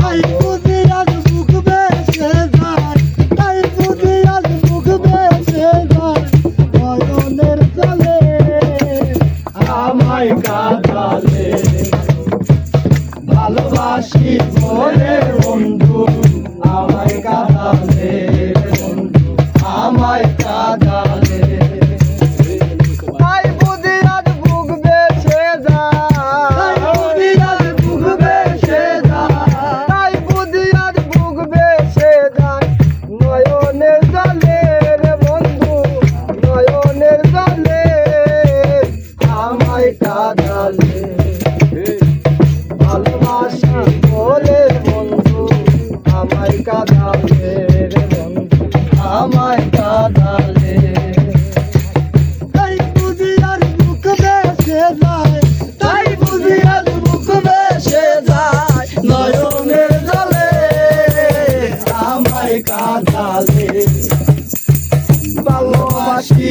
তাই বুঝি আজ মুখ বেসে যায়, তাই বুঝি আজ মুখ বেসে যায়, নয়নের জলে আমায় কাঁদালে। ভালোবাসি বলে বন্ধু আমায় কাঁদালে, বন্ধু আমায় কাঁদালে। তাই বুঝি আজ বুক বেসে যায়, তাই বুঝি আজ বুক বেসে যায়, তাই বুঝি আজ বুক বেসে যায়, নয়নের জলে রে বন্ধু নয়নের জলে আমায় কাঁদালে। ভালোবাসি বলে বন্ধু আমায় কাঁদালে রে বন্ধু আমায় কাঁদালে। তাই বুঝি আর বুক বেসে যায়, তাই বুঝি আর বুক বেসে যায়, নয়নের জলে আমায় কাঁদালে। ভালোবাসি